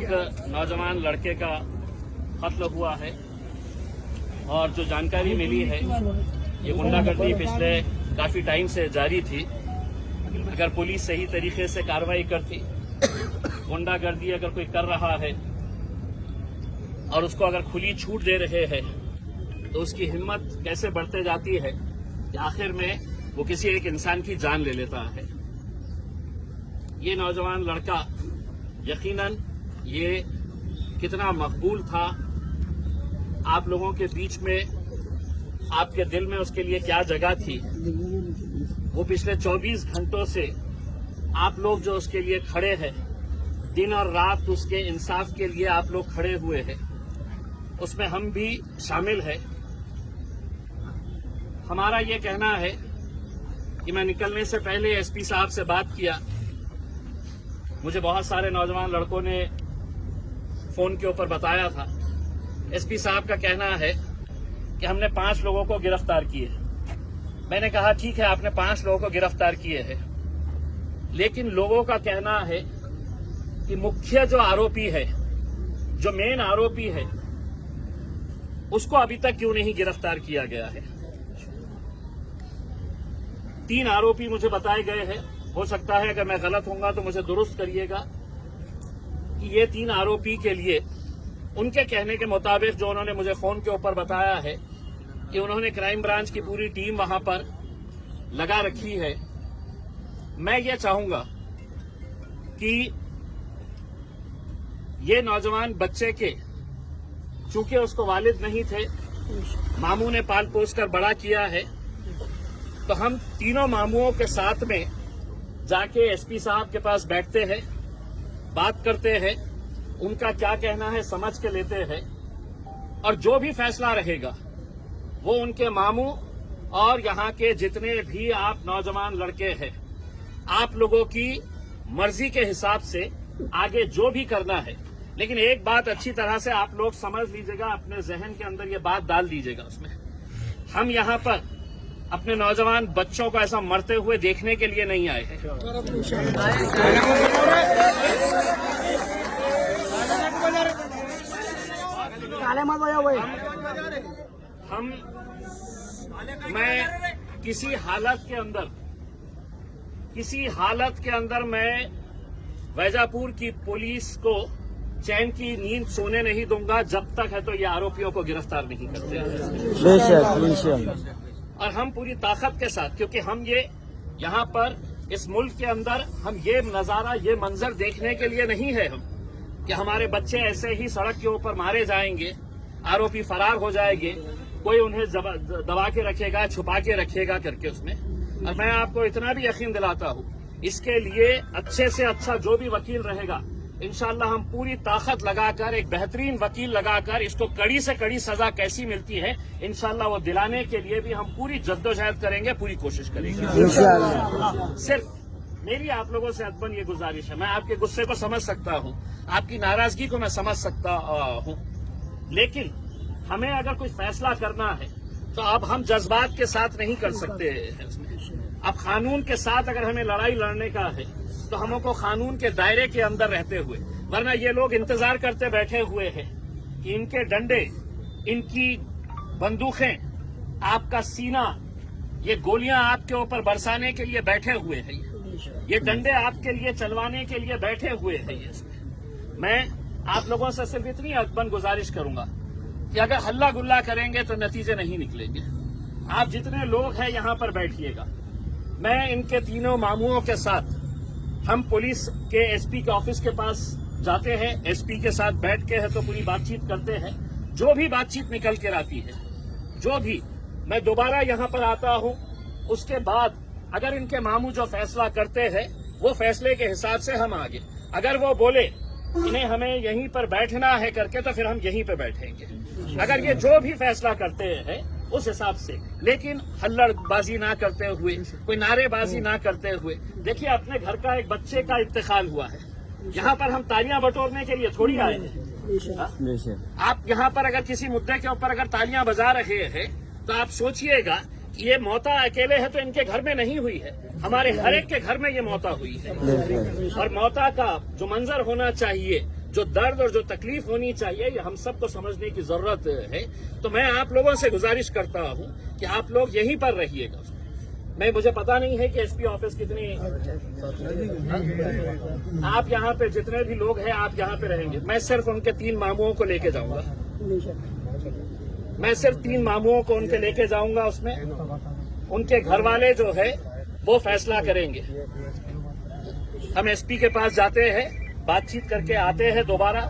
एक नौजवान लड़के का कत्ल हुआ है और जो जानकारी मिली है ये गुंडागर्दी पिछले काफी टाइम से जारी थी। अगर पुलिस सही तरीके से कार्रवाई करती, गुंडागर्दी अगर कोई कर रहा है और उसको अगर खुली छूट दे रहे हैं तो उसकी हिम्मत कैसे बढ़ते जाती है कि आखिर में वो किसी एक इंसान की जान ले लेता है। ये नौजवान लड़का यकीनन ये कितना मकबूल था, आप लोगों के बीच में, आपके दिल में उसके लिए क्या जगह थी, वो पिछले 24 घंटों से आप लोग जो उसके लिए खड़े हैं, दिन और रात उसके इंसाफ के लिए आप लोग खड़े हुए हैं, उसमें हम भी शामिल हैं। हमारा ये कहना है कि मैं निकलने से पहले एसपी साहब से बात किया। मुझे बहुत सारे नौजवान लड़कों ने फोन के ऊपर बताया था। एसपी साहब का कहना है कि हमने 5 लोगों को गिरफ्तार किए। मैंने कहा ठीक है, आपने 5 लोगों को गिरफ्तार किए हैं, लेकिन लोगों का कहना है कि मुख्य जो आरोपी है, जो मेन आरोपी है, उसको अभी तक क्यों नहीं गिरफ्तार किया गया है। 3 आरोपी मुझे बताए गए हैं। हो सकता है अगर मैं गलत होऊंगा तो मुझे दुरुस्त करिएगा कि ये 3 आरोपी के लिए उनके कहने के मुताबिक जो उन्होंने मुझे फोन के ऊपर बताया है कि उन्होंने क्राइम ब्रांच की पूरी टीम वहां पर लगा रखी है। मैं ये चाहूंगा कि ये नौजवान बच्चे के, चूंकि उसको वालिद नहीं थे, मामू ने पाल पोस कर बड़ा किया है, तो हम तीनों मामुओं के साथ में जाके एसपी साहब के पास बैठते हैं, बात करते हैं, उनका क्या कहना है समझ के लेते हैं, और जो भी फैसला रहेगा वो उनके मामू और यहाँ के जितने भी आप नौजवान लड़के हैं, आप लोगों की मर्जी के हिसाब से आगे जो भी करना है। लेकिन एक बात अच्छी तरह से आप लोग समझ लीजिएगा, अपने जहन के अंदर ये बात डाल दीजिएगा उसमें, हम यहाँ पर अपने नौजवान बच्चों को ऐसा मरते हुए देखने के लिए नहीं आए हैं। मैं किसी हालत के अंदर मैं वैजापुर की पुलिस को चैन की नींद सोने नहीं दूंगा जब तक है तो ये आरोपियों को गिरफ्तार नहीं करते हैं। और हम पूरी ताकत के साथ, क्योंकि हम ये यहाँ पर इस मुल्क के अंदर हम ये नजारा, ये मंजर देखने के लिए नहीं है हम कि हमारे बच्चे ऐसे ही सड़क के ऊपर मारे जाएंगे, आरोपी फरार हो जाएंगे, कोई उन्हें दबा के रखेगा, छुपा के रखेगा करके उसमें। और मैं आपको इतना भी यकीन दिलाता हूँ, इसके लिए अच्छे से अच्छा जो भी वकील रहेगा, इंशाल्लाह हम पूरी ताकत लगाकर, एक बेहतरीन वकील लगाकर, इसको कड़ी से कड़ी सजा कैसी मिलती है इंशाल्लाह वो दिलाने के लिए भी हम पूरी जद्दोजहद करेंगे, पूरी कोशिश करेंगे। सिर्फ मेरी आप लोगों से अदबन ये गुजारिश है, मैं आपके गुस्से को समझ सकता हूँ, आपकी नाराजगी को मैं समझ सकता हूँ, लेकिन हमें अगर कोई फैसला करना है तो अब हम जज्बात के साथ नहीं कर सकते हैं उसमें। अब कानून के साथ अगर हमें लड़ाई लड़ने का है तो हमको कानून के दायरे के अंदर रहते हुए, वरना ये लोग इंतजार करते बैठे हुए हैं कि इनके डंडे, इनकी बंदूकें, आपका सीना, ये गोलियां आपके ऊपर बरसाने के लिए बैठे हुए हैं, ये डंडे आपके लिए चलवाने के लिए बैठे हुए हैं। मैं आप लोगों से सिर्फ इतनी अदबन गुजारिश करूंगा कि अगर हल्ला गुल्ला करेंगे तो नतीजे नहीं निकलेंगे। आप जितने लोग हैं यहाँ पर बैठिएगा, मैं इनके तीनों मामुओं के साथ हम पुलिस के एसपी के ऑफिस के पास जाते हैं, एसपी के साथ बैठ के है तो पूरी बातचीत करते हैं। जो भी बातचीत निकल कर आती है, जो भी, मैं दोबारा यहाँ पर आता हूँ, उसके बाद अगर इनके मामू जो फैसला करते हैं वो फैसले के हिसाब से हम आगे, अगर वो बोले इन्हें हमें यहीं पर बैठना है करके तो फिर हम यहीं पर बैठेंगे। अगर ये जो भी फैसला करते हैं उस हिसाब से, लेकिन हल्लड़बाजी ना करते हुए, कोई नारेबाजी ना करते हुए। देखिए, अपने घर का एक बच्चे का इंतकाल हुआ है, यहाँ पर हम तालियां बटोरने के लिए थोड़ी आए हैं। आप यहाँ पर अगर किसी मुद्दे के ऊपर अगर तालियां बजा रहे हैं तो आप सोचिएगा कि ये मौता अकेले है तो इनके घर में नहीं हुई है, हमारे हर एक के घर में ये मौता हुई है। और मौता का जो मंजर होना चाहिए जो दर्द और जो तकलीफ होनी चाहिए ये हम सबको समझने की जरूरत है। तो मैं आप लोगों से गुजारिश करता हूं कि आप लोग यहीं पर रहिएगा। मुझे पता नहीं है कि एसपी ऑफिस कितनी, आप यहाँ पे जितने भी लोग हैं आप यहाँ पे रहेंगे। मैं सिर्फ उनके 3 मामुओं को लेके जाऊंगा, मैं सिर्फ 3 मामुओं को उनके लेके जाऊंगा। उसमें उनके घर वाले जो है वो फैसला करेंगे। हम एसपी के पास जाते हैं, बातचीत करके आते हैं दोबारा।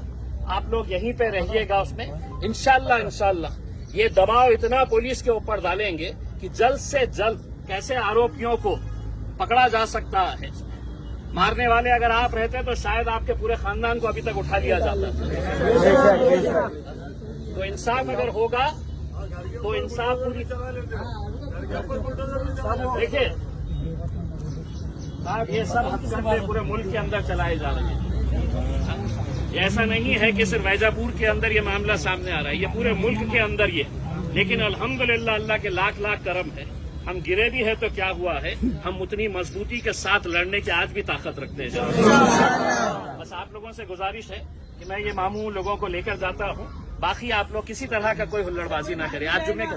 आप लोग यहीं पे रहिएगा। उसमें इंशाल्लाह ये दबाव इतना पुलिस के ऊपर डालेंगे कि जल्द से जल्द कैसे आरोपियों को पकड़ा जा सकता है। मारने वाले अगर आप रहते तो शायद आपके पूरे खानदान को अभी तक उठा लिया जाता। तो इंसाफ अगर होगा तो इंसाफ पूरी। देखिए साहब, ये सब हथकंडे पूरे मुल्क के अंदर चलाए जा रहे हैं। ऐसा नहीं है कि सिर्फ वैजापुर के अंदर ये मामला सामने आ रहा है, ये पूरे मुल्क के अंदर ये। लेकिन अल्हम्दुलिल्लाह अल्लाह के लाख लाख करम है, हम गिरे भी है तो क्या हुआ है, हम उतनी मजबूती के साथ लड़ने की आज भी ताकत रखते हैं। बस आप लोगों से गुजारिश है कि मैं ये मामू लोगों को लेकर जाता हूँ। बाकी आप लोग किसी तरह का कोई हुल्लड़बाजी ना करें। आज जुम्मे का